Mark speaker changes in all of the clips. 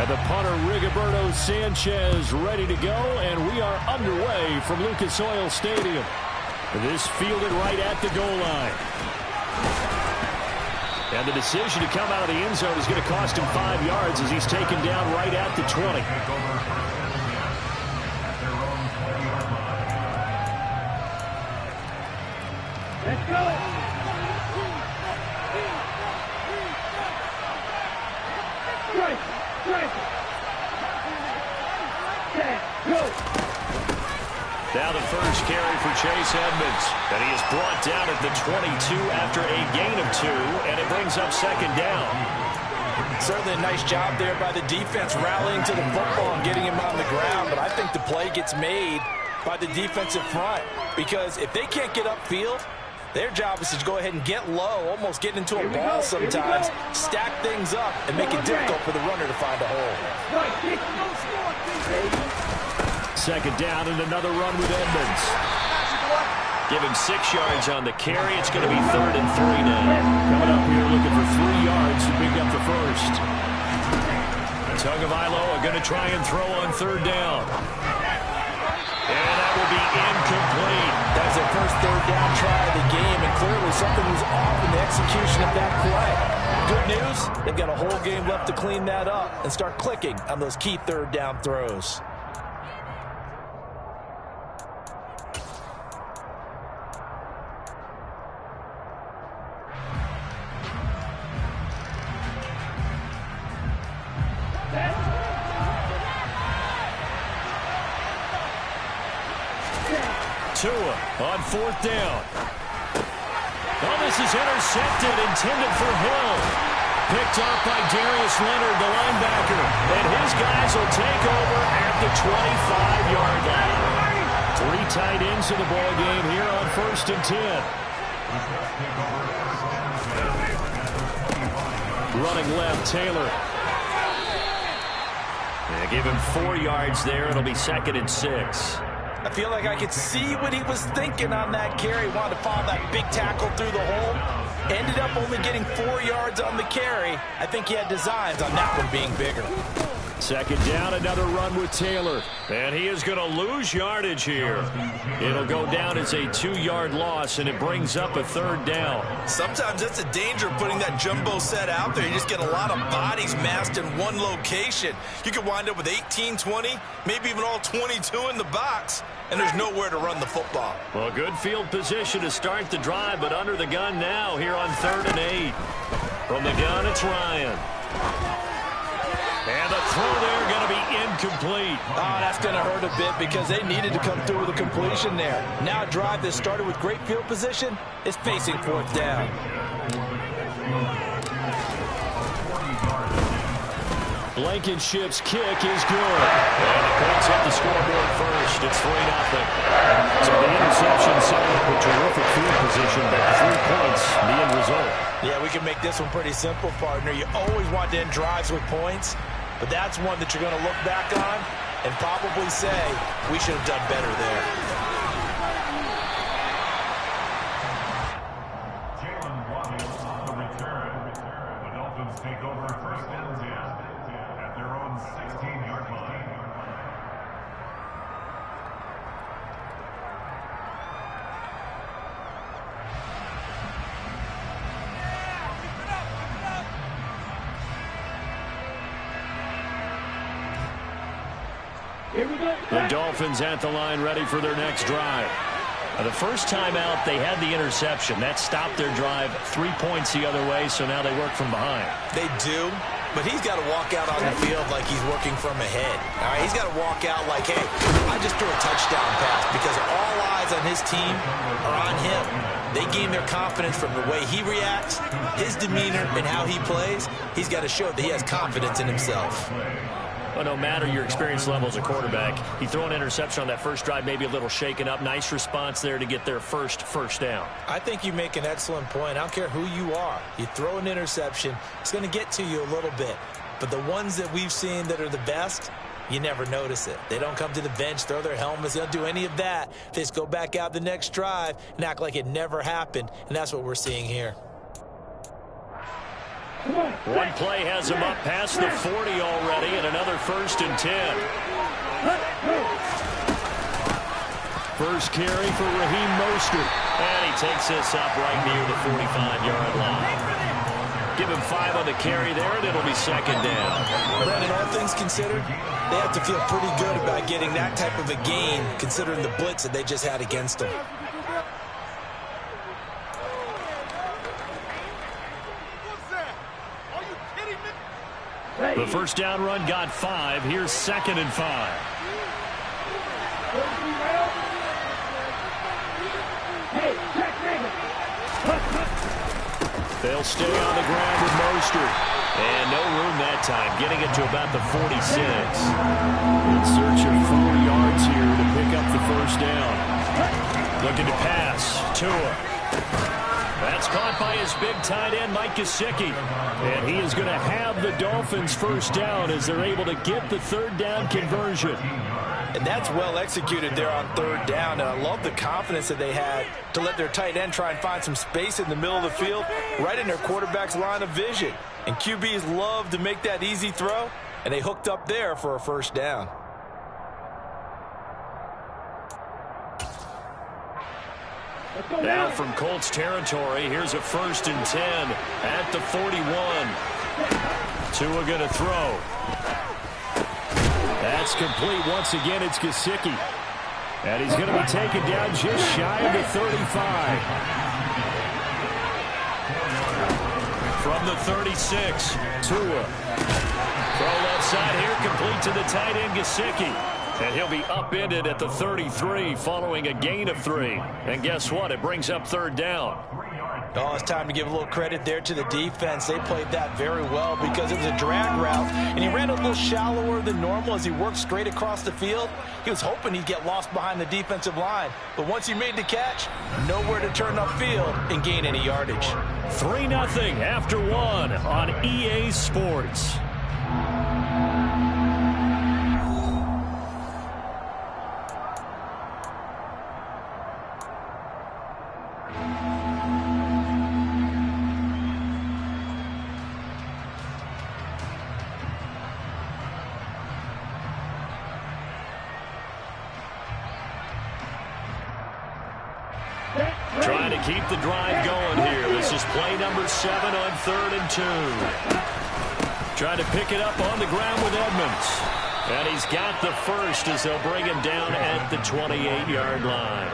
Speaker 1: And the punter, Rigoberto Sanchez, ready to go, and we are underway from Lucas Oil Stadium. This fielded right at the goal line. And the decision to come out of the end zone is going to cost him 5 yards as he's taken down right at the 20.
Speaker 2: Let's go.
Speaker 1: Now the first carry for Chase Edmonds. And he is brought down at the 22 after a gain of 2, and it brings up second down.
Speaker 3: Certainly a nice job there by the defense rallying to the football and getting him on the ground. But I think the play gets made by the defensive front, because if they can't get upfield, their job is to go ahead and get low, almost get into a ball sometimes, stack things up, and make it difficult for the runner to find a hole.
Speaker 1: Second down and another run with Edmonds. Give him 6 yards on the carry. It's going to be 3rd and 3 now. Coming up here looking for 3 yards to pick up the first. Tagovailoa going to try and throw on 3rd down. And that will be incomplete.
Speaker 3: That's their first 3rd down try of the game, and clearly something was off in the execution of that play. Good news, they've got a whole game left to clean that up and start clicking on those key 3rd down throws.
Speaker 1: Tua on 4th down. Oh, this is intercepted, intended for Hill. Picked off by Darius Leonard, the linebacker. And his guys will take over at the 25-yard line. 3 tight ends in the ball game here on 1st and 10. Running left, Taylor. They give him 4 yards there. It'll be 2nd and 6.
Speaker 3: I feel like I could see what he was thinking on that carry. Wanted to follow that big tackle through the hole. Ended up only getting 4 yards on the carry. I think he had designs on that one being bigger.
Speaker 1: Second down, another run with Taylor. And he is going to lose yardage here. It'll go down as a 2-yard loss, and it brings up a 3rd down.
Speaker 4: Sometimes that's the danger of putting that jumbo set out there. You just get a lot of bodies massed in one location. You could wind up with 18, 20, maybe even all 22 in the box, and there's nowhere to run the football.
Speaker 1: Well, good field position to start the drive, but under the gun now here on 3rd and 8. From the gun, it's Ryan. And the throw there going to be incomplete.
Speaker 3: Oh, that's going to hurt a bit because they needed to come through with a completion there. Now a drive that started with great field position is facing 4th down.
Speaker 1: Blankenship's kick is good. And it points up the scoreboard first. It's 3-0. So the interception set up a terrific field position, but 3 points, the end result.
Speaker 3: Yeah, we can make this one pretty simple, partner. You always want to end drives with points, but that's one that you're going to look back on and probably say, we should have done better there.
Speaker 5: On the return, the Dolphins take over 1st and 10 at their own 16-yard line.
Speaker 1: The Dolphins at the line ready for their next drive. The first time out, they had the interception. That stopped their drive. 3 points the other way, so now they work from behind.
Speaker 3: They do, but he's got to walk out on the field like he's working from ahead. All right, he's got to walk out like, hey, I just threw a touchdown pass, because all eyes on his team are on him. They gain their confidence from the way he reacts, his demeanor, and how he plays. He's got to show that he has confidence in himself.
Speaker 1: Well, no matter your experience level as a quarterback, he threw an interception on that first drive, maybe a little shaken up. Nice response there to get their first down.
Speaker 3: I think you make an excellent point. I don't care who you are. You throw an interception, it's going to get to you a little bit. But the ones that we've seen that are the best, you never notice it. They don't come to the bench, throw their helmets. They don't do any of that. They just go back out the next drive and act like it never happened. And that's what we're seeing here.
Speaker 1: One play has him up past the 40 already, and another 1st and 10. First carry for Raheem Mostert. And he takes this up right near the 45-yard line. Give him 5 on the carry there, and it'll be 2nd down.
Speaker 3: Brandon, all things considered, they have to feel pretty good about getting that type of a gain, considering the blitz that they just had against them.
Speaker 1: The first down run got 5. Here's 2nd and 5. They'll stay on the ground with Mostert. And no room that time, getting it to about the 46. In search of 4 yards here to pick up the first down. Looking to pass. Tua. That's caught by his big tight end, Mike Gesicki. And he is going to have the Dolphins first down as they're able to get the 3rd down conversion.
Speaker 3: And that's well executed there on 3rd down. And I love the confidence that they had to let their tight end try and find some space in the middle of the field, right in their quarterback's line of vision. And QBs love to make that easy throw, and they hooked up there for a first down.
Speaker 1: Now from Colts territory, here's a 1st and 10 at the 41. Tua going to throw. That's complete. Once again, it's Gesicki. And he's going to be taken down just shy of the 35. From the 36, Tua. Throw left side here, complete to the tight end, Gesicki. And he'll be upended at the 33 following a gain of 3. And guess what? It brings up 3rd down.
Speaker 3: Oh, it's time to give a little credit there to the defense. They played that very well because it was a drag route, and he ran a little shallower than normal as he worked straight across the field. He was hoping he'd get lost behind the defensive line, but once he made the catch, nowhere to turn upfield and gain any yardage.
Speaker 1: 3-0 after 1 on EA Sports. Trying to keep the drive going here. This is play number 7 on 3rd and 2. Trying to pick it up on the ground with Edmonds. And he's got the first as they'll bring him down at the 28-yard line.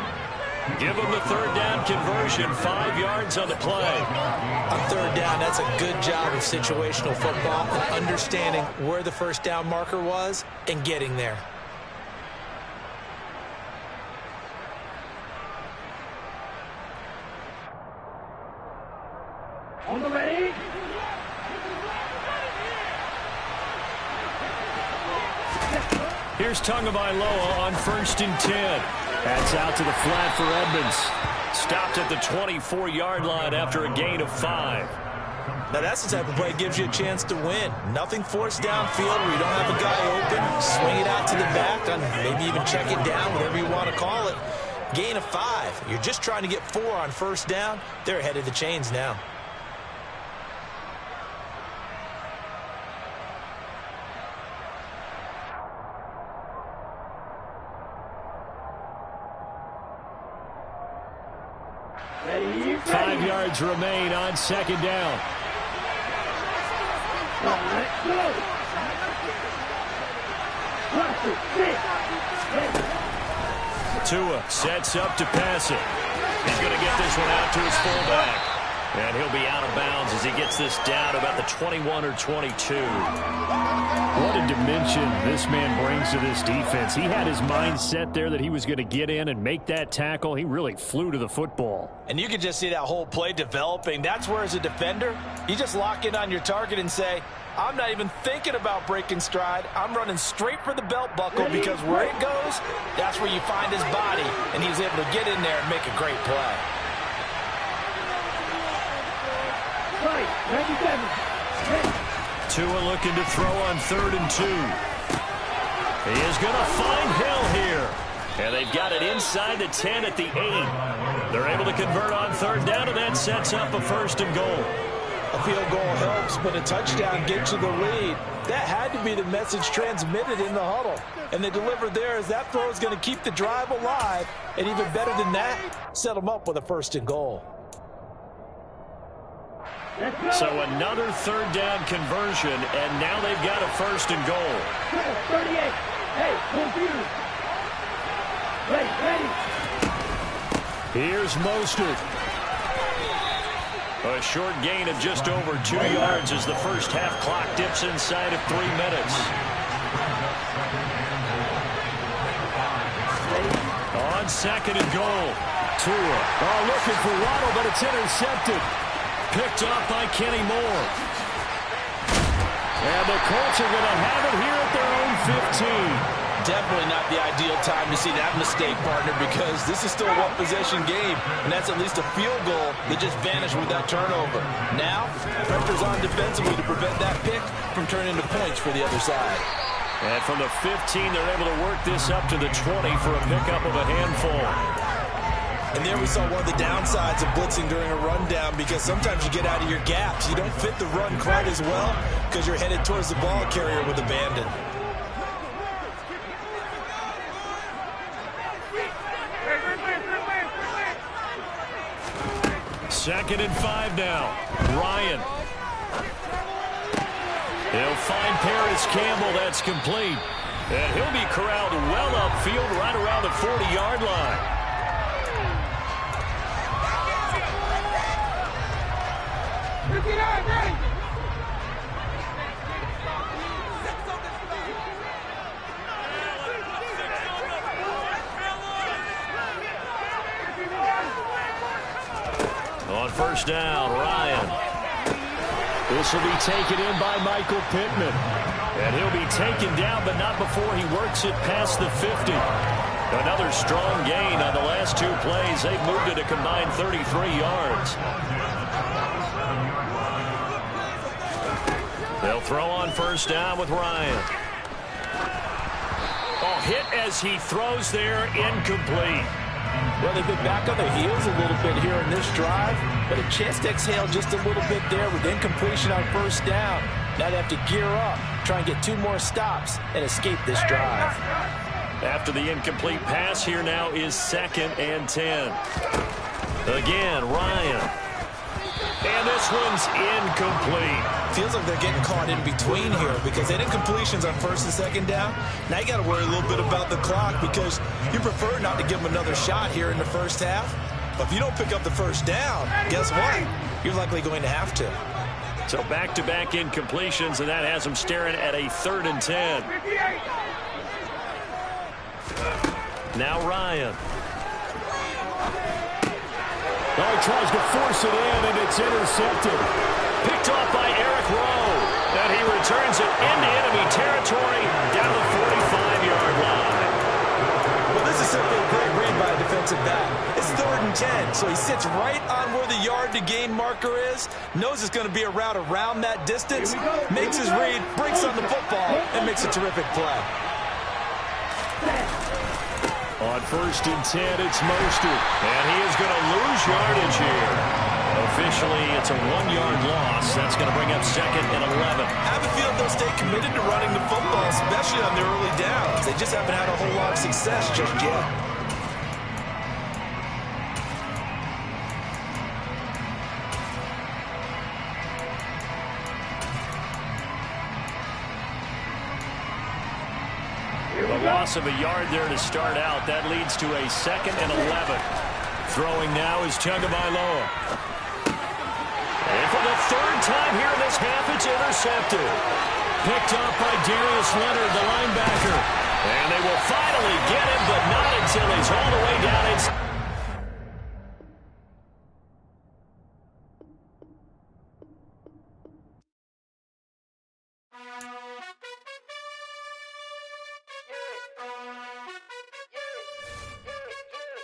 Speaker 1: Give him the 3rd down conversion, 5 yards on the play.
Speaker 3: On 3rd down, that's a good job of situational football and understanding where the first down marker was and getting there.
Speaker 2: On the ready.
Speaker 1: Here's Tagovailoa on 1st and 10. That's out to the flat for Edmonds. Stopped at the 24-yard line after a gain of 5.
Speaker 3: Now that's the type of play that gives you a chance to win. Nothing forced downfield where you don't have a guy open. Swing it out to the back, and maybe even check it down, whatever you want to call it. Gain of 5. You're just trying to get 4 on first down. They're ahead of the chains now.
Speaker 2: Ready.
Speaker 1: 5 yards remain on 2nd down.
Speaker 2: Let's go. 1, 2, 3.
Speaker 1: Tua sets up to pass it. He's going to get this one out to his fullback. And he'll be out of bounds as he gets this down about the 21 or 22. What a dimension this man brings to this defense. He had his mind set there that he was going to get in and make that tackle. He really flew to the football.
Speaker 3: And you can just see that whole play developing. That's where, as a defender, you just lock in on your target and say, I'm not even thinking about breaking stride. I'm running straight for the belt buckle because where it goes, that's where you find his body. And he was able to get in there and make a great play.
Speaker 2: Right, 97.
Speaker 1: Tua looking to throw on 3rd and 2. He is going to find Hill here. And they've got it inside the 10 at the 8. They're able to convert on 3rd down, and that sets up a 1st and goal.
Speaker 3: A field goal helps, but a touchdown gets you the lead. That had to be the message transmitted in the huddle. And they delivered there as that throw is going to keep the drive alive. And even better than that, set them up with a 1st and goal.
Speaker 1: So another 3rd down conversion, and now they've got a 1st and goal.
Speaker 2: 38. Hey, computer. Ready.
Speaker 1: Here's Mostert. A short gain of just over 2 yards as the first half clock dips inside of 3 minutes. On 2nd and goal. Tua. Looking for Waddle, but it's intercepted. Picked off by Kenny Moore. And the Colts are going to have it here at their own 15.
Speaker 3: Definitely not the ideal time to see that mistake, partner, because this is still a one-possession game, and that's at least a field goal that just vanished with that turnover. Now, pressure's on defensively to prevent that pick from turning into points for the other side.
Speaker 1: And from the 15, they're able to work this up to the 20 for a pickup of a handful.
Speaker 4: And there we saw one of the downsides of blitzing during a rundown, because sometimes you get out of your gaps. You don't fit the run quite as well because you're headed towards the ball carrier with abandon.
Speaker 1: 2nd and 5 now. Ryan. He'll find Paris Campbell. That's complete. And he'll be corralled well upfield right around the 40-yard line. On 1st down, Ryan. This will be taken in by Michael Pittman. And he'll be taken down, but not before he works it past the 50. Another strong gain on the last 2 plays. They've moved it a combined 33 yards. They'll throw on 1st down with Ryan. Hit as he throws there, incomplete.
Speaker 3: Well, they've been back on their heels a little bit here in this drive, but a chance to exhale just a little bit there with incompletion on 1st down. Now they have to gear up, try and get 2 more stops, and escape this drive.
Speaker 1: After the incomplete pass, here now is 2nd and 10. Again, Ryan. And this one's incomplete.
Speaker 4: Feels like they're getting caught in between here because they had incompletions on 1st and 2nd down. Now you got to worry a little bit about the clock because you prefer not to give them another shot here in the 1st half. But if you don't pick up the 1st down, guess what? You're likely going to have to.
Speaker 1: So back-to-back incompletions, and that has them staring at a 3rd and 10. Now Ryan. He tries to force it in, and it's intercepted. Picked off by Eric Rowe. And he returns it into enemy territory down the 45-yard line.
Speaker 4: Well, this is simply a great read by a defensive back. It's 3rd and 10, so he sits right on where the yard-to-gain marker is, knows it's going to be a route around that distance, makes his read, breaks on the football, and makes a terrific play.
Speaker 1: On 1st and 10, it's Mostert. And he is going to lose yardage here. Officially, it's a 1-yard loss. That's going to bring up 2nd and 11.
Speaker 4: I have a feeling they'll stay committed to running the football, especially on their early downs. They just haven't had a whole lot of success just yet.
Speaker 1: A loss of a yard there to start out. That leads to a 2nd and 11. Throwing now is Tagovailoa. And for the 3rd time here in this half, it's intercepted. Picked up by Darius Leonard, the linebacker. And they will finally get him, but not until he's all the way down inside.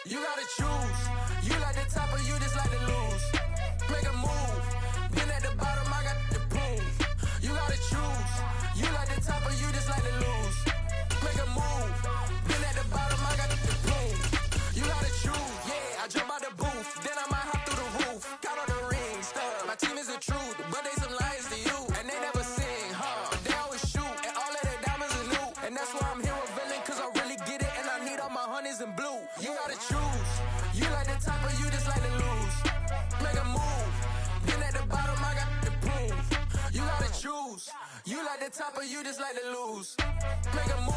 Speaker 6: You gotta choose. You like the top or you just like to lose. Make a move. Been at the bottom, I got the prove. You gotta choose. You like the top or you just like to lose. Make a move. Been at the bottom, I got the prove. You gotta choose. Yeah, I jump out the booth. Then I might hop through the roof. Got all the rings. My team is the truth. But choose. You like the top or you just like to lose. Make a move.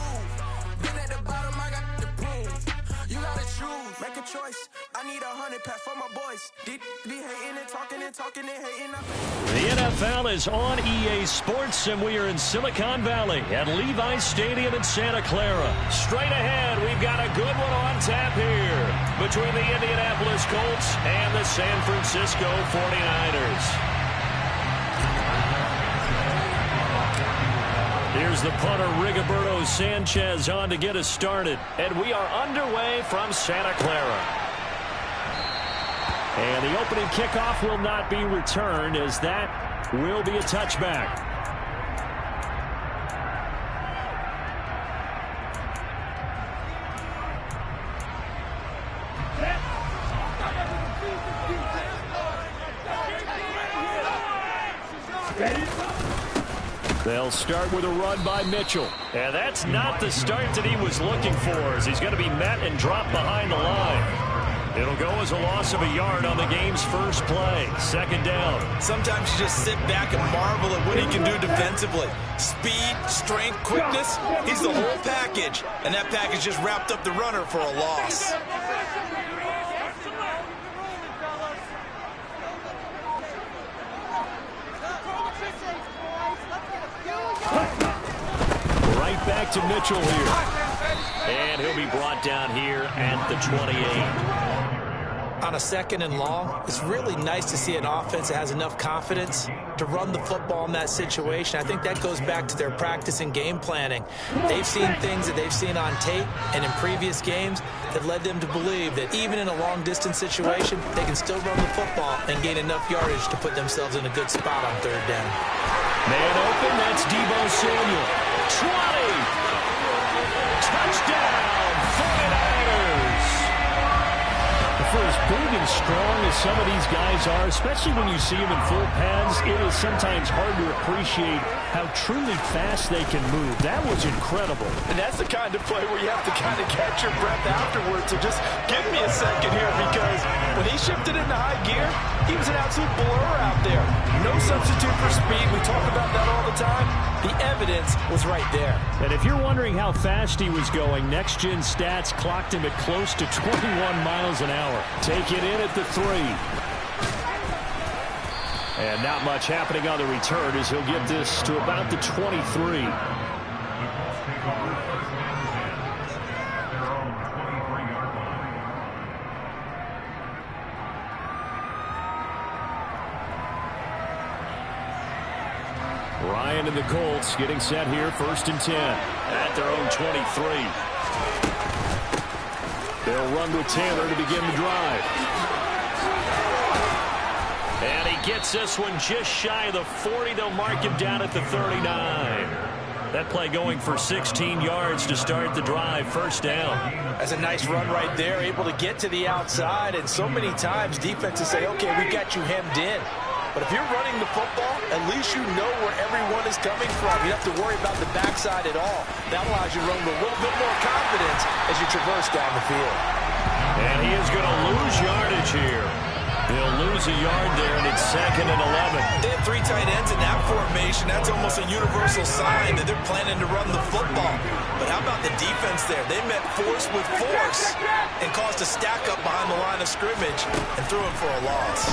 Speaker 6: Been at the bottom, I got the prove. You gotta choose. Make a choice. I need 100 pack for my boys. Be hating and talking and hating.
Speaker 1: The NFL is on EA Sports, and we are in Silicon Valley at Levi's Stadium in Santa Clara. Straight ahead, we've got a good one on tap here between the Indianapolis Colts and the San Francisco 49ers. Here's the punter, Rigoberto Sanchez, on to get us started. And we are underway from Santa Clara. And the opening kickoff will not be returned, as that will be a touchback. They'll start with a run by Mitchell. And that's not the start that he was looking for, as he's going to be met and dropped behind the line. It'll go as a loss of a yard on the game's first play. Second down.
Speaker 4: Sometimes you just sit back and marvel at what he can do defensively. Speed, strength, quickness. He's the whole package. And that package just wrapped up the runner for a loss.
Speaker 1: Right back to Mitchell here. And he'll be brought down here at the 28.
Speaker 3: On a second and long, it's really nice to see an offense that has enough confidence to run the football in that situation. I think that goes back to their practice and game planning. They've seen things that they've seen on tape and in previous games that led them to believe that even in a long-distance situation, they can still run the football and gain enough yardage to put themselves in a good spot on third down.
Speaker 1: Man open, that's Deebo Samuel. 20! Touchdown, 49ers! For as big and strong as some of these guys are, especially when you see them in full pads, it is sometimes hard to appreciate how truly fast they can move. That was incredible.
Speaker 3: And that's the kind of play where you have to kind of catch your breath afterwards. So just give me a second here, because when he shifted into high gear, he was an absolute blur out there. No substitute for speed. We talk about that all the time. The evidence was right there.
Speaker 1: And if you're wondering how fast he was going, Next Gen Stats clocked him at close to 21 miles an hour. Take it in at the 3. And not much happening on the return, as he'll get this to about the 23. Ryan and the Colts getting set here, 1st and 10 at their own 23. They'll run with Taylor to begin the drive. And he gets this one just shy of the 40. They'll mark him down at the 39. That play going for 16 yards to start the drive, 1st down.
Speaker 3: That's a nice run right there, able to get to the outside. And so many times defenses say, okay, we got you hemmed in. But if you're running the football, at least you know where everyone is coming from. You don't have to worry about the backside at all. That allows you to run with a little bit more confidence as you traverse down the field.
Speaker 1: And he is going to lose yardage here. They'll lose a yard there, and it's 2nd and 11.
Speaker 4: They have 3 tight ends in that formation. That's almost a universal sign that they're planning to run the football. But how about the defense there? They met force with force and caused a stack up behind the line of scrimmage and threw him for a loss.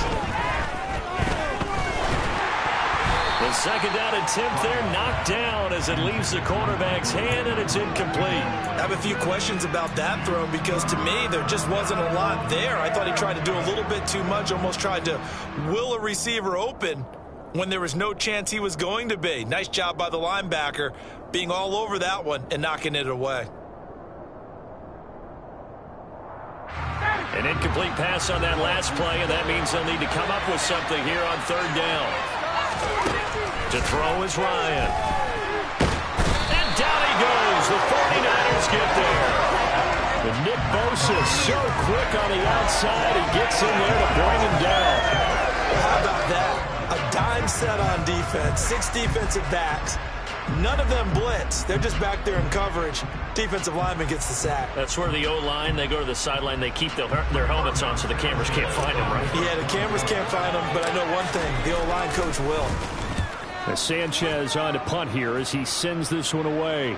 Speaker 1: The 2nd down attempt there knocked down as it leaves the quarterback's hand, and it's incomplete.
Speaker 4: I have a few questions about that throw, because to me there just wasn't a lot there. I thought he tried to do a little bit too much, almost tried to will a receiver open when there was no chance he was going to be. Nice job by the linebacker being all over that one and knocking it away.
Speaker 1: An incomplete pass on that last play, and that means they'll need to come up with something here on 3rd down. To throw is Ryan. And down he goes. The 49ers get there. And Nick Bosa is so quick on the outside. He gets in there to bring him down.
Speaker 3: How about that? A dime set on defense. 6 defensive backs. None of them blitz. They're just back there in coverage. Defensive lineman gets the sack.
Speaker 1: That's where the O-line, they go to the sideline, they keep their helmets on so the cameras can't find them, right?
Speaker 3: Yeah, the cameras can't find them, but I know one thing. The O-line coach will.
Speaker 1: Sanchez on to punt here as he sends this one away.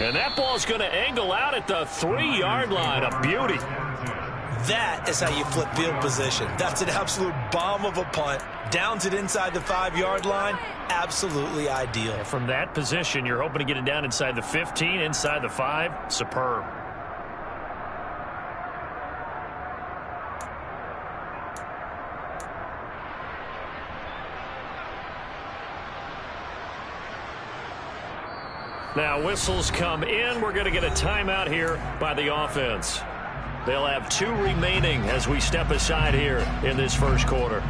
Speaker 1: And that ball's going to angle out at the 3-yard line. A beauty.
Speaker 4: That is how you flip field position. That's an absolute bomb of a punt. Downs it inside the 5-yard line. Absolutely ideal.
Speaker 1: And from that position, you're hoping to get it down inside the 15, inside the 5. Superb. Now whistles come in. We're going to get a timeout here by the offense. They'll have 2 remaining as we step aside here in this first quarter.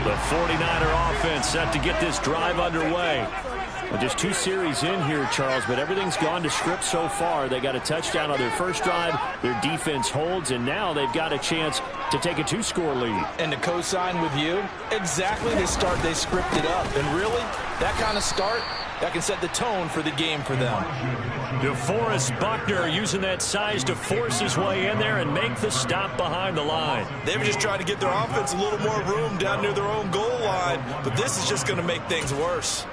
Speaker 1: The 49er offense set to get this drive underway. Well, just 2 series in here, Charles, but everything's gone to script so far. They got a touchdown on their first drive. Their defense holds, and now they've got a chance to take a 2-score lead.
Speaker 3: And to co-sign with you, exactly the start they scripted up. And really, that kind of start, that can set the tone for the game for them.
Speaker 1: DeForest Buckner using that size to force his way in there and make the stop behind the line.
Speaker 4: They were just trying to get their offense a little more room down near their own goal line, but this is just going to make things worse.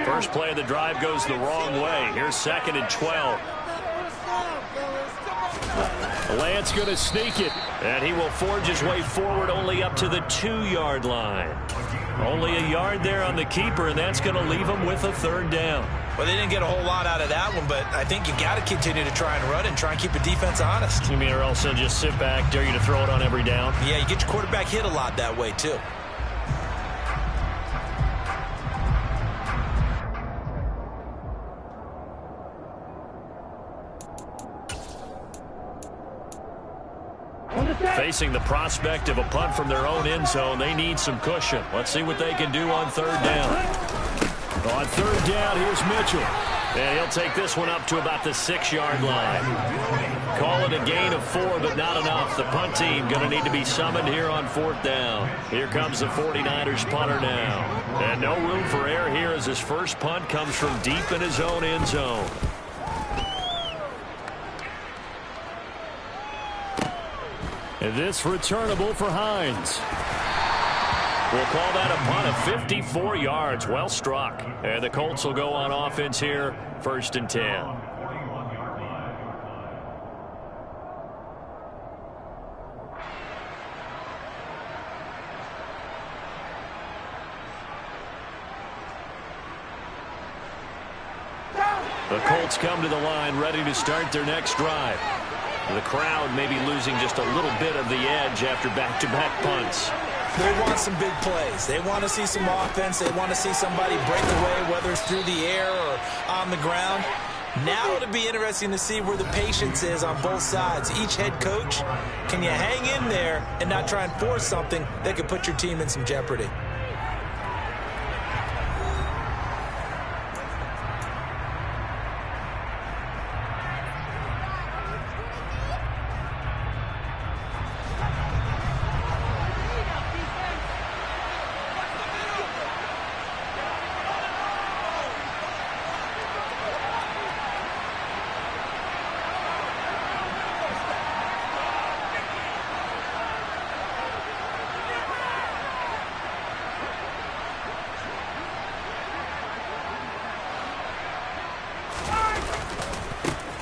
Speaker 1: First play of the drive goes the wrong way. Here's 2nd and 12. Lance going to sneak it, and he will forge his way forward only up to the 2-yard line. Only a yard there on the keeper, and that's going to leave him with a 3rd down.
Speaker 4: Well, they didn't get a whole lot out of that one, but I think you got to continue to try and run and try and keep the defense honest.
Speaker 1: You mean, or else they'll just sit back, dare you to throw it on every down?
Speaker 4: Yeah, you get your quarterback hit a lot that way, too.
Speaker 1: Facing the prospect of a punt from their own end zone, they need some cushion. Let's see what they can do on 3rd down. On 3rd down, here's Mitchell. And he'll take this one up to about the 6-yard line. Call it a gain of 4, but not enough. The punt team going to need to be summoned here on 4th down. Here comes the 49ers punter now. And no room for error here as his first punt comes from deep in his own end zone. And this returnable for Hines. We'll call that a punt of 54 yards. Well struck. And the Colts will go on offense here, 1st and 10. The Colts come to the line ready to start their next drive. The crowd may be losing just a little bit of the edge after back-to-back punts.
Speaker 4: They want some big plays. They want to see some offense. They want to see somebody break away, whether it's through the air or on the ground. Now it'll be interesting to see where the patience is on both sides. Each head coach, can you hang in there and not try and force something that could put your team in some jeopardy?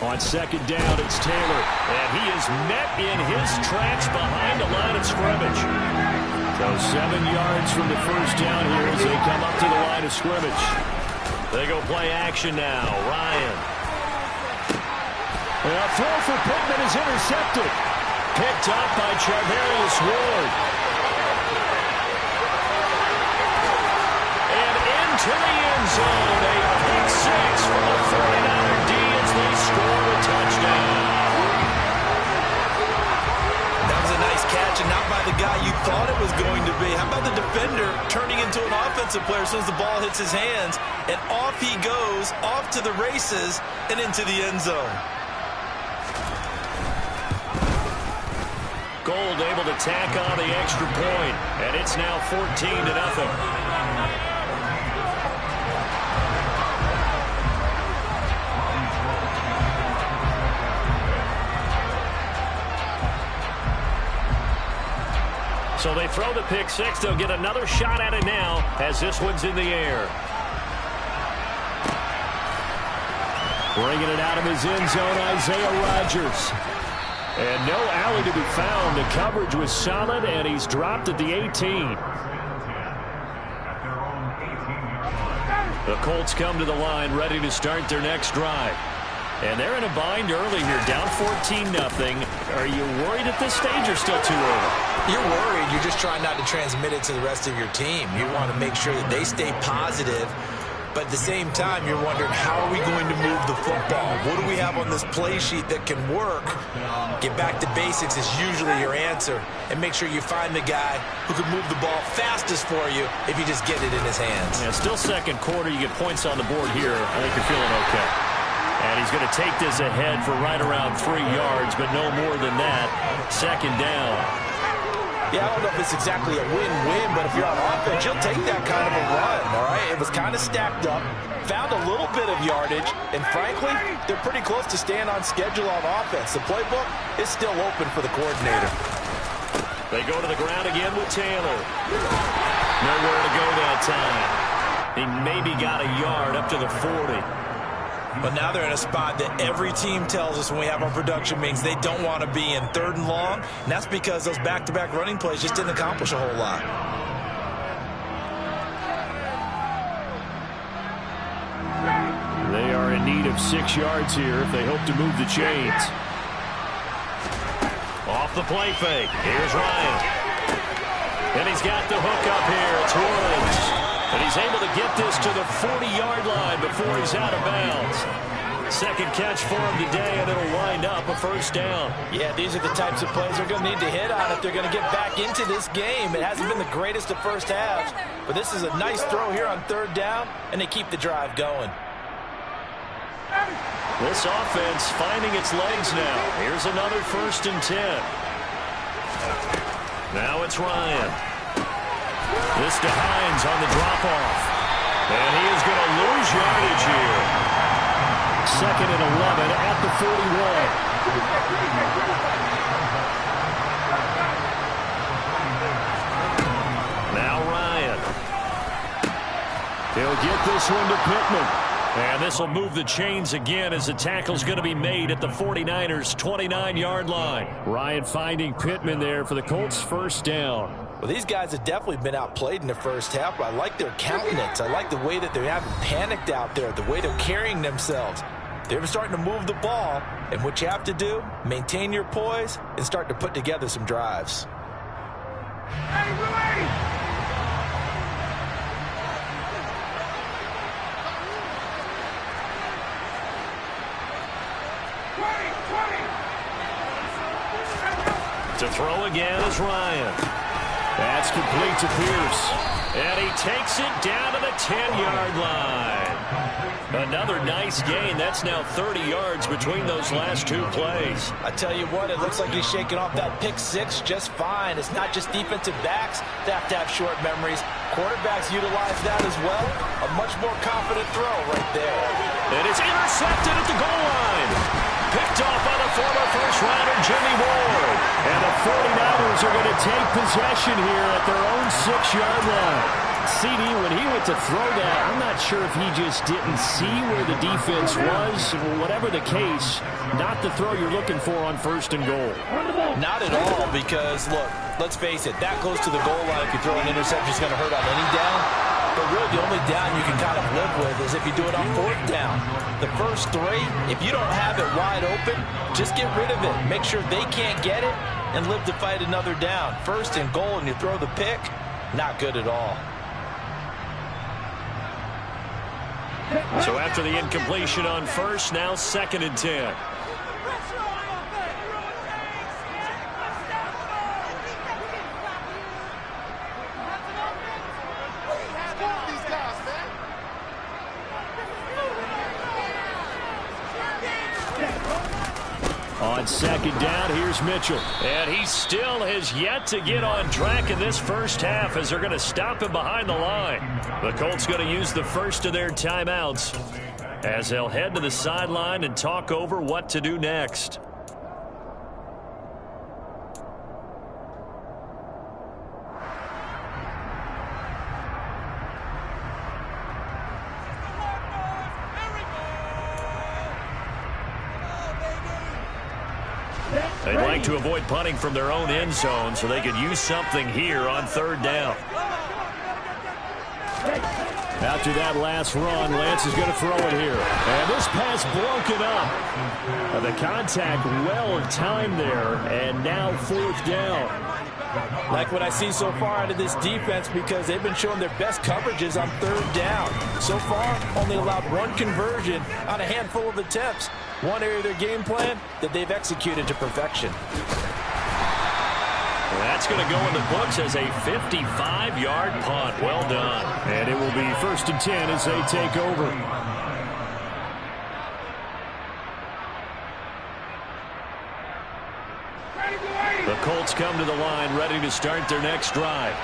Speaker 1: On 2nd down, it's Taylor. And he is met in his tracks behind the line of scrimmage. So 7 yards from the first down here as they come up to the line of scrimmage. They go play action now. Ryan. And a throw for Pittman is intercepted. Picked up by Charvarius Ward. And into the end zone. A pick six for the 49er D as they score a touchdown.
Speaker 4: That was a nice catch, and not by the guy you thought it was going to be. How about the defender turning into an offensive player as soon as the ball hits his hands, and off he goes, off to the races, and into the end zone.
Speaker 1: Gold able to tack on the extra point, and it's now 14-0. So they throw the pick six. They'll get another shot at it now as this one's in the air. Bringing it out of his end zone, Isaiah Rodgers. And no alley to be found. The coverage was solid, and he's dropped at the 18. The Colts come to the line ready to start their next drive. And they're in a bind early here, down 14-0. Are you worried at this stage or still too early?
Speaker 3: You're worried. You're just trying not to transmit it to the rest of your team. You want to make sure that they stay positive. But at the same time, you're wondering, how are we going to move the football? What do we have on this play sheet that can work? Get back to basics is usually your answer. And make sure you find the guy who can move the ball fastest for you if you just get it in his hands.
Speaker 1: Yeah, still second quarter. You get points on the board here. I think you're feeling okay. And he's going to take this ahead for right around 3 yards, but no more than that. Second down.
Speaker 3: Yeah, I don't know if it's exactly a win-win, but if you're on offense, you'll take that kind of a run, all right? It was kind of stacked up, found a little bit of yardage, and frankly, they're pretty close to staying on schedule on offense. The playbook is still open for the coordinator.
Speaker 1: They go to the ground again with Taylor. Nowhere to go that time. He maybe got a yard up to the 40.
Speaker 3: But now they're in a spot that every team tells us when we have our production meetings they don't want to be in, 3rd and long. And that's because those back-to-back running plays just didn't accomplish a whole lot.
Speaker 1: They are in need of 6 yards here if they hope to move the chains. Off the play fake. Here's Ryan. And he's got the hook up here. It's Woods. And he's able to get this to the 40-yard line before he's out of bounds. Second catch for him today, and it'll wind up a first down.
Speaker 3: Yeah, these are the types of plays they're going to need to hit on if they're going to get back into this game. It hasn't been the greatest of first halves, but this is a nice throw here on 3rd down, and they keep the drive going.
Speaker 1: This offense finding its legs now. Here's another 1st and 10. Now it's Ryan. This to Hines on the drop-off. And he is going to lose yardage here. 2nd and 11 at the 41. Now Ryan. He'll get this one to Pittman. And this will move the chains again as the tackle's going to be made at the 49ers' 29-yard line. Ryan finding Pittman there for the Colts' first down.
Speaker 3: Well, these guys have definitely been outplayed in the first half, but I like their countenance. I like the way that they haven't panicked out there, the way they're carrying themselves. They're starting to move the ball, and what you have to do, maintain your poise and start to put together some drives.
Speaker 1: To throw again is Ryan. That's complete to Pierce. And he takes it down to the 10-yard line. Another nice gain. That's now 30 yards between those last 2 plays.
Speaker 3: I tell you what, it looks like he's shaking off that pick six just fine. It's not just defensive backs that have to have short memories. Quarterbacks utilize that as well. A much more confident throw right there.
Speaker 1: And it's intercepted at the goal line. Picked off by the former first-rounder Jimmy Ward. And the 49ers are going to take possession here at their own 6-yard line. CD, when he went to throw that, I'm not sure if he just didn't see where the defense was. Whatever the case, not the throw you're looking for on 1st and goal.
Speaker 3: Not at all, because, look, let's face it, that close to the goal line, if you throw an interception, it's going to hurt on any down. But really, the only down you can kind of live with is if if you do it on 4th down. The first 3, if you don't have it wide open, just get rid of it. Make sure they can't get it and live to fight another down. 1st and goal and you throw the pick, not good at all.
Speaker 1: So after the incompletion on 1st, now 2nd and 10. On 2nd down, here's Mitchell. And he still has yet to get on track in this first half as they're going to stop him behind the line. The Colts going to use the first of their timeouts as they'll head to the sideline and talk over what to do next. They'd like to avoid punting from their own end zone so they could use something here on 3rd down. After that last run, Lance is going to throw it here. And this pass broken up. The contact well timed there, and now 4th down.
Speaker 3: Like what I see so far out of this defense because they've been showing their best coverages on 3rd down. So far, only allowed 1 conversion on a handful of attempts. One area of their game plan that they've executed to perfection.
Speaker 1: That's going to go in the books as a 55-yard punt. Well done. And it will be 1st and 10 as they take over. The Colts come to the line ready to start their next drive.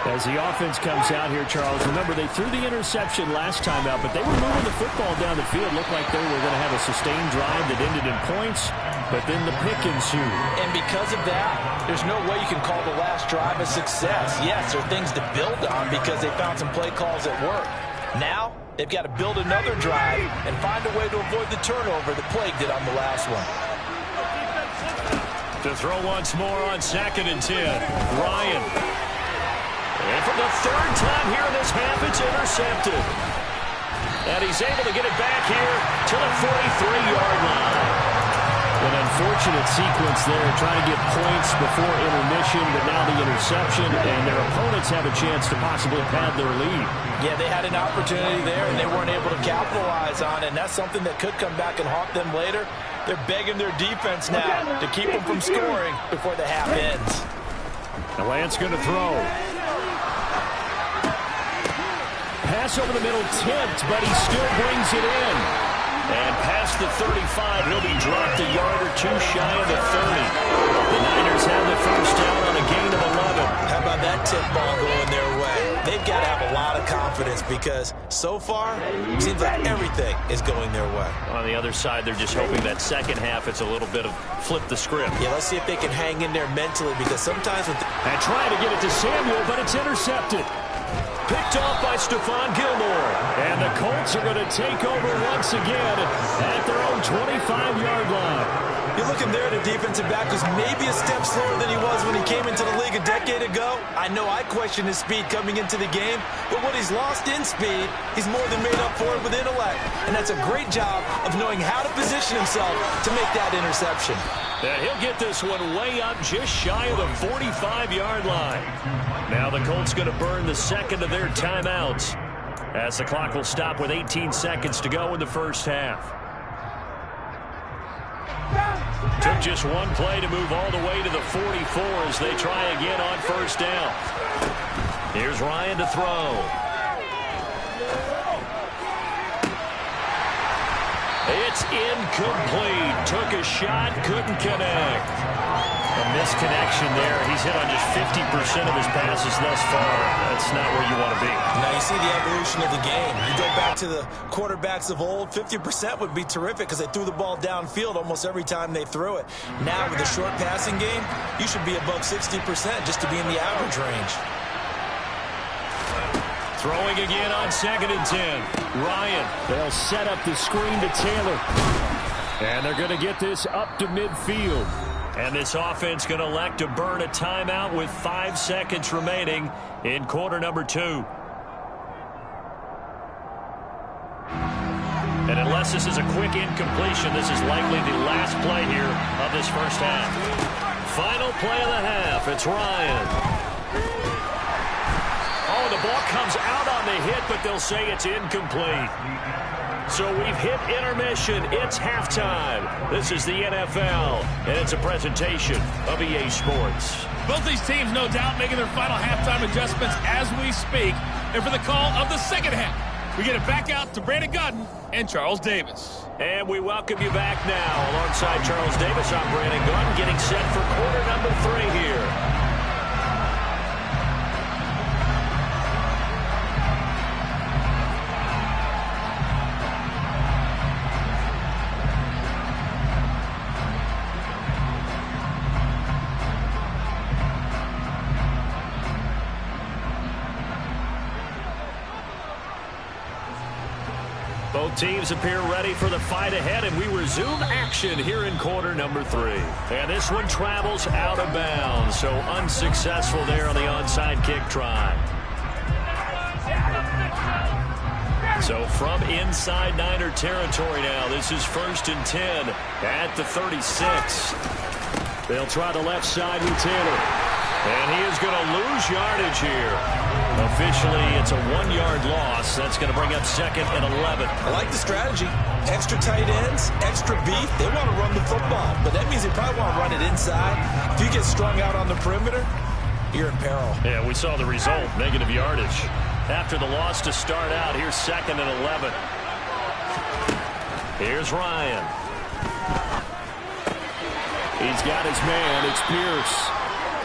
Speaker 1: As the offense comes out here, Charles, remember they threw the interception last time out, but they were moving the football down the field. Looked like they were going to have a sustained drive that ended in points, but then the pick ensued.
Speaker 3: And because of that, there's no way you can call the last drive a success. Yes, there are things to build on because they found some play calls at work. Now, they've got to build another drive and find a way to avoid the turnover that plagued it on the last one.
Speaker 1: To throw once more on 2nd and 10, Ryan. And for the 3rd time here in this half, it's intercepted. And he's able to get it back here to the 43-yard line. An unfortunate sequence there, trying to get points before intermission, but now the interception, and their opponents have a chance to possibly pad their lead.
Speaker 3: Yeah, they had an opportunity there, and they weren't able to capitalize on it, and that's something that could come back and haunt them later. They're begging their defense now to keep them from scoring before the half ends.
Speaker 1: The Lance going to throw. Pass over the middle, tipped, but he still brings it in. And past the 35, he'll be dropped a yard or 2 shy of the 30. The Niners have the 1st down on a gain of 11.
Speaker 3: How about that tip ball going their way? They've got to have a lot of confidence because so far, it seems like everything is going their way.
Speaker 1: On the other side, they're just hoping that second half it's a little bit of flip the script.
Speaker 3: Yeah, let's see if they can hang in there mentally because sometimes with
Speaker 1: and trying to get it to Samuel, but it's intercepted. Picked off by Stephon Gilmore. And the Colts are going to take over once again at their own 25-yard line.
Speaker 3: You're looking there at a defensive back who's maybe a step slower than he was when he came into the league a decade ago. I know I questioned his speed coming into the game, but what he's lost in speed, he's more than made up for it with intellect. And that's a great job of knowing how to position himself to make that interception.
Speaker 1: And he'll get this one way up just shy of the 45-yard line. Now the Colts going to burn the second of their timeouts as the clock will stop with 18 seconds to go in the first half. Took just one play to move all the way to the 44 as they try again on 1st down. Here's Ryan to throw. It's incomplete. Took a shot, couldn't connect. A misconnection there. He's hit on just 50% of his passes thus far. That's not where you want to be.
Speaker 3: Now you see the evolution of the game. You go back to the quarterbacks of old, 50% would be terrific because they threw the ball downfield almost every time they threw it. Now with a short passing game, you should be above 60% just to be in the average range.
Speaker 1: Throwing again on 2nd and 10. Ryan. They'll set up the screen to Taylor. And they're going to get this up to midfield. And this offense going to elect to burn a timeout with 5 seconds remaining in quarter number 2. And unless this is a quick incompletion, this is likely the last play here of this first half. Final play of the half. It's Ryan. Oh, the ball comes out on the hit, but they'll say it's incomplete. So we've hit intermission. It's halftime. This is the NFL, and it's a presentation of EA Sports.
Speaker 7: Both these teams, no doubt, making their final halftime adjustments as we speak. And for the call of the second half, we get it back out to Brandon Gaudin and Charles Davis.
Speaker 1: And we welcome you back now. Alongside Charles Davis, I'm Brandon Gaudin, getting set for quarter number 3 here. Both teams appear ready for the fight ahead, and we resume action here in quarter number 3. And this one travels out of bounds, so unsuccessful there on the onside kick try. So from inside Niner territory now, this is 1st and 10 at the 36. They'll try the left side with Taylor. And he is going to lose yardage here. Officially, it's a 1-yard loss. That's going to bring up 2nd and 11.
Speaker 3: I like the strategy. Extra tight ends, extra beef. They want to run the football, but that means they probably want to run it inside. If you get strung out on the perimeter, you're in peril.
Speaker 1: Yeah, we saw the result, negative yardage. After the loss to start out, here's 2nd and 11. Here's Ryan. He's got his man. It's Pierce.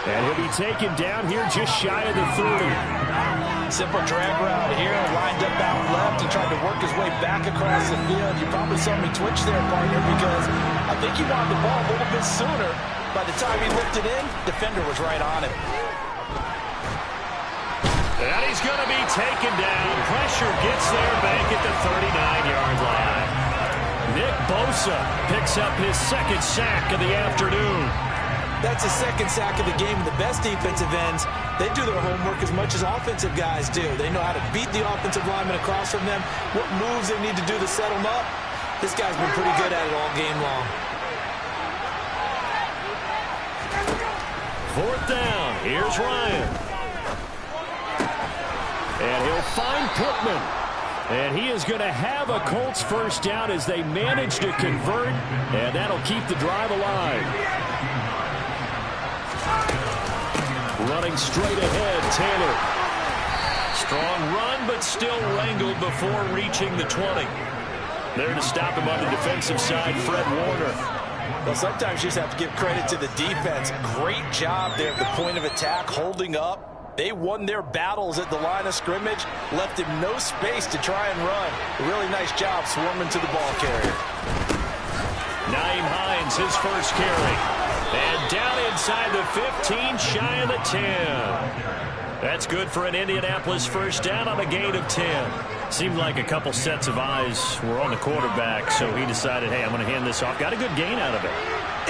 Speaker 1: And he'll be taken down here just shy of the 30.
Speaker 3: Simple drag route here, lined up out left. He tried to work his way back across the field. You probably saw me twitch there, partner, because I think he wanted the ball a little bit sooner. By the time he lifted in, defender was right on him.
Speaker 1: And he's going to be taken down. Pressure gets there back at the 39-yard line. Nick Bosa picks up his 2nd sack of the afternoon.
Speaker 3: That's his 2nd sack of the game. The best defensive ends, they do their homework as much as offensive guys do. They know how to beat the offensive lineman across from them, what moves they need to do to set them up. This guy's been pretty good at it all game long.
Speaker 1: 4th down. Here's Ryan. And he'll find Pittman. And he is going to have a Colts first down as they manage to convert. And that'll keep the drive alive. Running straight ahead, Taylor. Strong run, but still wrangled before reaching the 20. There to stop him on the defensive side, Fred Warner.
Speaker 3: Well, sometimes you just have to give credit to the defense. Great job there at the point of attack, holding up. They won their battles at the line of scrimmage, left him no space to try and run. A really nice job swarming to the ball carrier.
Speaker 1: Naeem Hines, his first carry. And down inside the 15, shy of the 10. That's good for an Indianapolis first down on a gain of 10. Seemed like a couple sets of eyes were on the quarterback, so he decided, hey, I'm going to hand this off. Got a good gain out of it.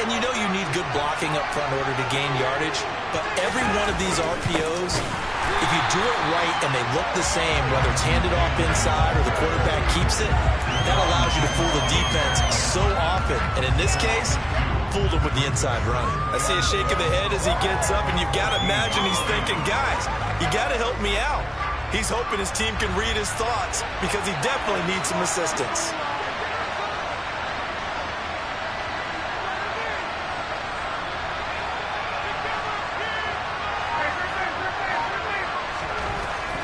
Speaker 3: And you know you need good blocking up front in order to gain yardage, but every one of these RPOs, if you do it right and they look the same, whether it's handed off inside or the quarterback keeps it, that allows you to fool the defense so often. And in this case, fooled him with the inside run. I see a shake of the head as he gets up, and you've got to imagine he's thinking, guys, you got to help me out. He's hoping his team can read his thoughts because he definitely needs some assistance.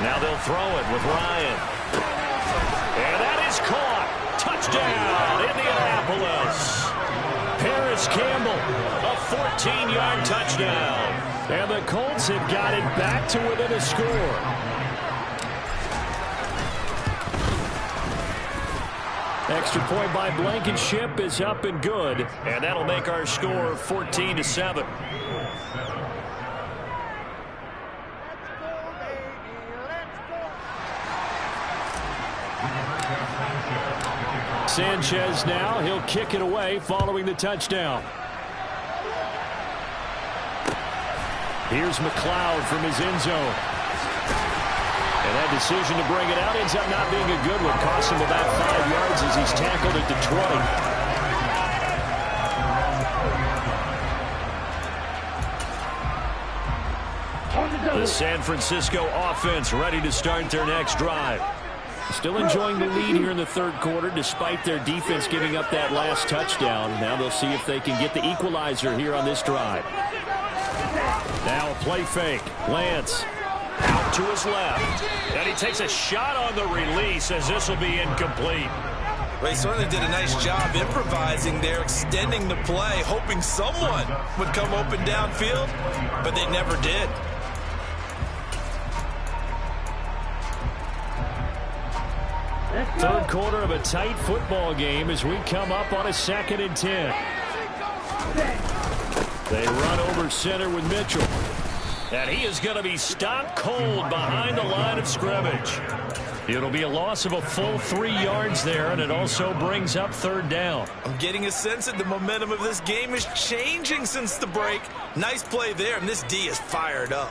Speaker 1: Now they'll throw it with Ryan. And that is caught. Touchdown, Indianapolis. Paris Campbell, a 14-yard touchdown. And the Colts have got it back to within a score. Extra point by Blankenship is up and good. And that'll make our score 14-7. Sanchez now, he'll kick it away following the touchdown. Here's McLeod from his end zone. And That decision to bring it out ends up not being a good one. Cost him about 5 yards as he's tackled at the 20. The San Francisco offense ready to start their next drive. Still enjoying the lead here in the third quarter despite their defense giving up that last touchdown. Now they'll see if they can get the equalizer here on this drive. Now a play fake. Lance out to his left. And he takes a shot on the release as this will be incomplete.
Speaker 4: They certainly did a nice job improvising there, extending the play, hoping someone would come open downfield, but they never did.
Speaker 1: Third quarter of a tight football game as we come up on a 2nd and 10. They run over center with Mitchell. And he is going to be stopped cold behind the line of scrimmage. It'll be a loss of a full 3 yards there, and it also brings up 3rd down.
Speaker 4: I'm getting a sense that the momentum of this game is changing since the break. Nice play there, and this D is fired up.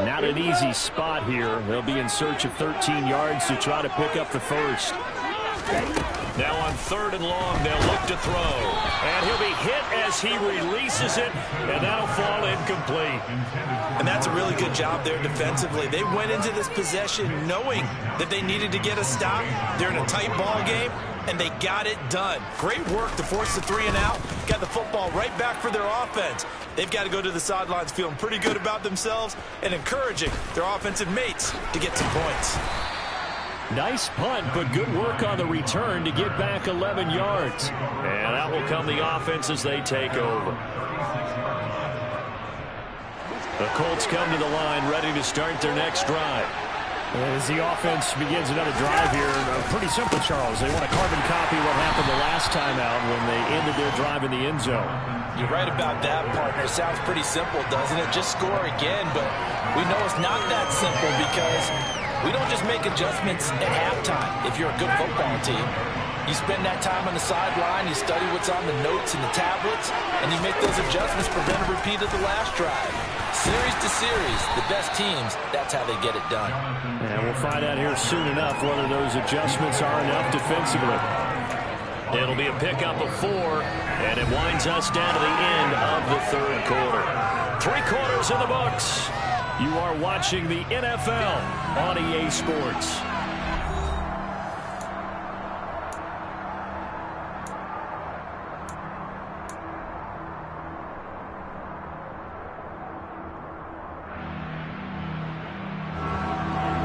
Speaker 1: Not an easy spot here. They'll be in search of 13 yards to try to pick up the first. Now on 3rd and long, they'll look to throw. And he'll be hit as he releases it, and that'll fall incomplete.
Speaker 4: And that's a really good job there defensively. They went into this possession knowing that they needed to get a stop. They're in a tight ball game, and they got it done. Great work to force the 3 and out. Got the football right back for their offense. They've got to go to the sidelines feeling pretty good about themselves and encouraging their offensive mates to get some points.
Speaker 1: Nice punt, but good work on the return to get back 11 yards. And out will come the offense as they take over. The Colts come to the line ready to start their next drive. As the offense begins another drive here, pretty simple, Charles. They want to carbon copy what happened the last time out when they ended their drive in the end zone.
Speaker 3: You're right about that, partner. Sounds pretty simple, doesn't it? Just score again, but we know it's not that simple because we don't just make adjustments at halftime if you're a good football team. You spend that time on the sideline, you study what's on the notes and the tablets, and you make those adjustments, prevent a repeat of the last drive. Series to series, the best teams, that's how they get it done.
Speaker 1: And we'll find out here soon enough whether those adjustments are enough defensively. It'll be a pickup of 4, and it winds us down to the end of the third quarter. 3 quarters in the books. You are watching the NFL on EA Sports.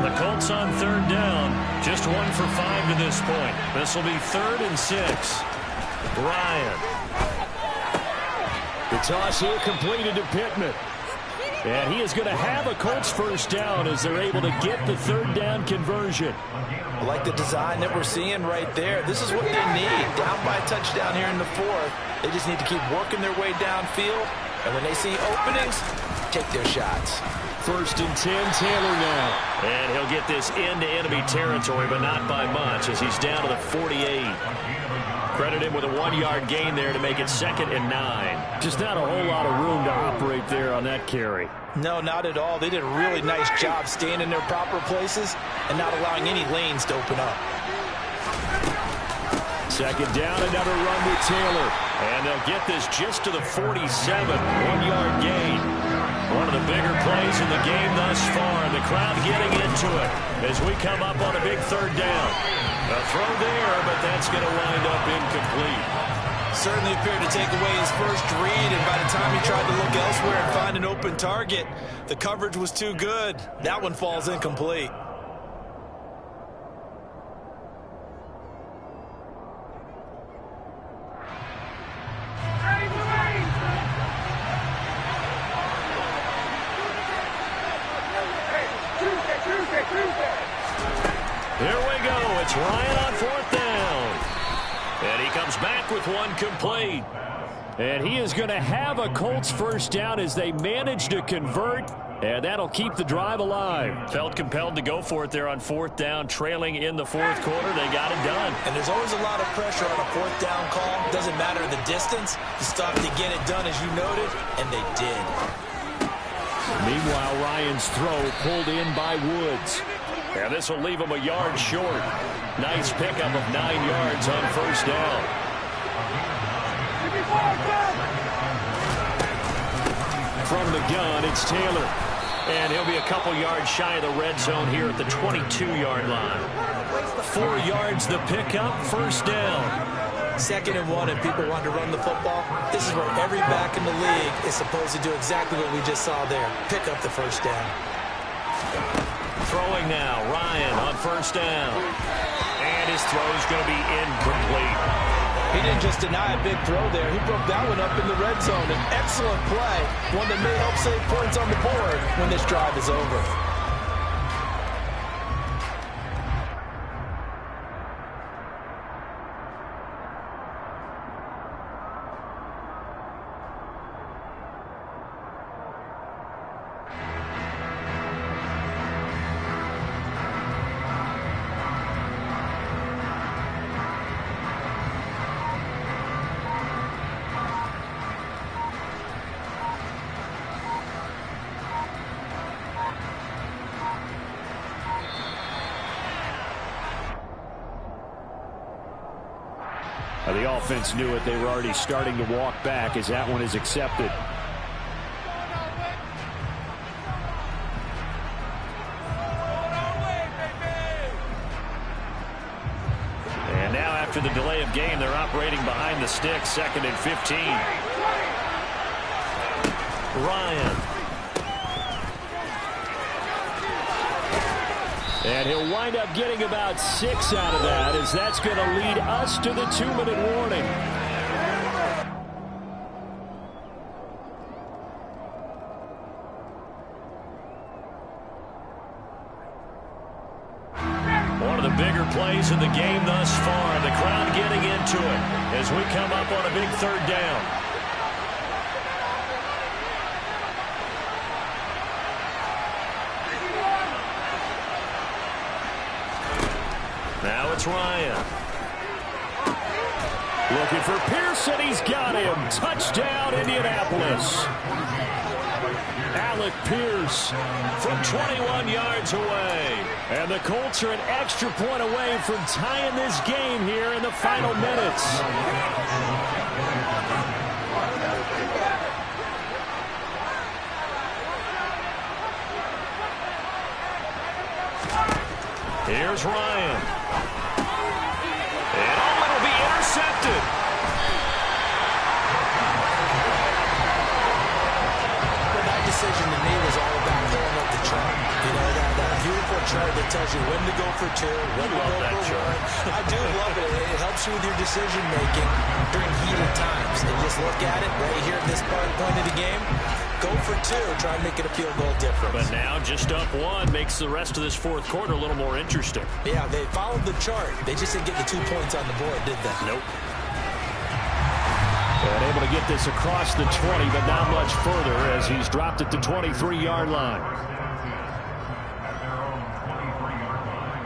Speaker 1: The Colts on 3rd down. Just 1 for 5 to this point. This will be 3rd and 6. Ryan. The toss here completed to Pittman. And he is going to have a Colts first down as they're able to get the 3rd down conversion.
Speaker 3: I like the design that we're seeing right there. This is what they need. Down by a touchdown here in the 4th. They just need to keep working their way downfield. And when they see openings, take their shots.
Speaker 1: 1st and 10, Taylor now. And he'll get this into enemy territory, but not by much as he's down to the 48. Credit him with a 1-yard gain there to make it 2nd and 9. Just not a whole lot of room to operate there on that carry.
Speaker 3: No, not at all. They did a really nice job staying in their proper places and not allowing any lanes to open up.
Speaker 1: 2nd down, another run with Taylor. And they'll get this just to the 47. 1-yard gain. One of the bigger plays in the game thus far. And the crowd getting into it as we come up on a big 3rd down. A throw there, but that's going to wind up incomplete.
Speaker 4: Certainly appeared to take away his first read, and by the time he tried to look elsewhere and find an open target, the coverage was too good. That one falls incomplete.
Speaker 1: Here we go. It's Ryan on 4th down. And he comes back with one complete. And he is going to have a Colts first down as they manage to convert And that'll keep the drive alive. Felt compelled to go for it there on fourth down, trailing in the fourth quarter. They got it done.
Speaker 3: And there's always a lot of pressure on a fourth down call. Doesn't matter the distance. You stop to get it done, as you noted, and they did.
Speaker 1: Meanwhile, Ryan's throw pulled in by Woods. And this will leave him a yard short. Nice pickup of 9 yards on first down. From the gun, it's Taylor. And he'll be a couple yards shy of the red zone here at the 22-yard line. 4 yards the pickup, first down.
Speaker 3: 2nd and 1, and people want to run the football. This is where every back in the league is supposed to do exactly what we just saw there. Pick up the first down.
Speaker 1: Throwing now, Ryan on first down. And his throw's going to be incomplete.
Speaker 3: He didn't just deny a big throw there. He broke that one up in the red zone. An excellent play, one that may help save points on the board when this drive is over.
Speaker 1: The offense knew it. They were already starting to walk back as that one is accepted. And now after the delay of game, they're operating behind the sticks, 2nd and 15. Ryan. And he'll wind up getting about 6 out of that, as that's going to lead us to the 2-minute warning. One of the bigger plays in the game thus far. The crowd getting into it as we come up on a big 3rd down. Now it's Ryan. Looking for Pearson. He's got him. Touchdown, Indianapolis. Alec Pierce from 21 yards away. And the Colts are an extra point away from tying this game here in the final minutes. Here's Ryan. And it'll be intercepted.
Speaker 3: Well, that decision to me was all about pulling up the chart. You know, that beautiful chart that tells you when to go for 2, when to go for 1. I do love it. It helps you with your decision making during heated times. And just look at it right here at this point of the game. Go for 2, try and make it a field goal difference.
Speaker 1: But now just up 1 makes the rest of this 4th quarter a little more interesting.
Speaker 3: Yeah, they followed the chart. They just didn't get the 2 points on the board, did they?
Speaker 1: Nope. And able to get this across the 20, but not much further as he's dropped at the 23-yard line.
Speaker 5: At their own 23-yard line.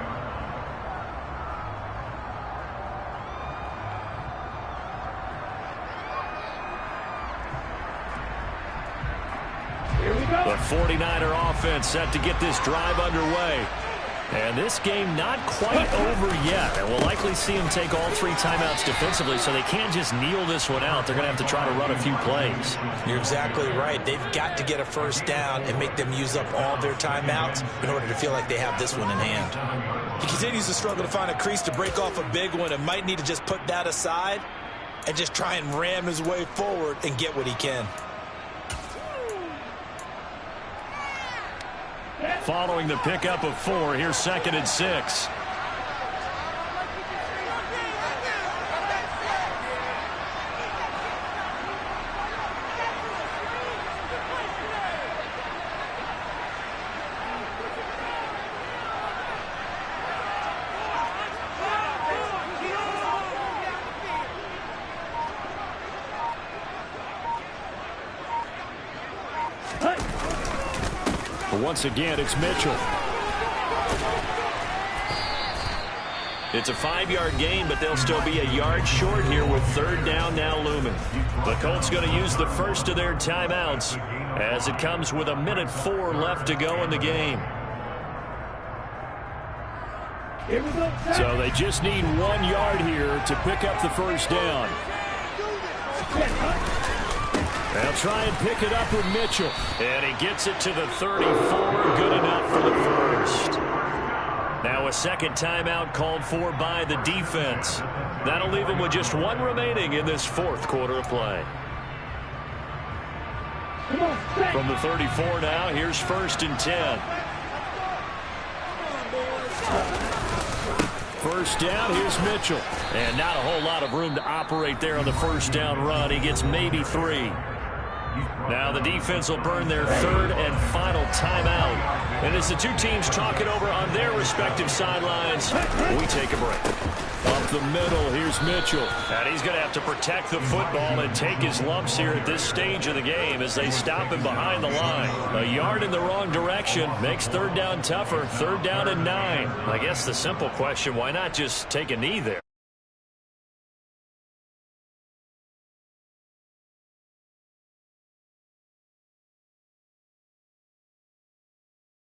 Speaker 1: The 49er offense set to get this drive underway. And this game not quite over yet. And we'll likely see them take all 3 timeouts defensively, so they can't just kneel this one out. They're going to have to try to run a few plays.
Speaker 3: You're exactly right. They've got to get a first down and make them use up all their timeouts in order to feel like they have this one in hand. He continues to struggle to find a crease to break off a big one and might need to just put that aside and just try and ram his way forward and get what he can.
Speaker 1: Following the pickup of 4, here's 2nd and 6. Once again, it's Mitchell.
Speaker 8: It's a 5-yard gain, but they'll still be a yard short here with third down now looming.
Speaker 1: The Colts going to use the first of their timeouts as it comes with 1:04 left to go in the game. So they just need 1 yard here to pick up the first down. They'll try and pick it up with Mitchell. And he gets it to the 34. Good enough for the first. Now a second timeout called for by the defense. That'll leave them with just 1 remaining in this fourth quarter of play. From the 34 now, here's 1st and 10. First down, here's Mitchell. And not a whole lot of room to operate there on the first down run. He gets maybe 3. Now the defense will burn their third and final timeout. And as the two teams talk it over on their respective sidelines, we take a break. Up the middle, here's Mitchell. And he's going to have to protect the football and take his lumps here at this stage of the game as they stop him behind the line. A yard in the wrong direction makes third down tougher. Third down and 9. I guess the simple question, why not just take a knee there?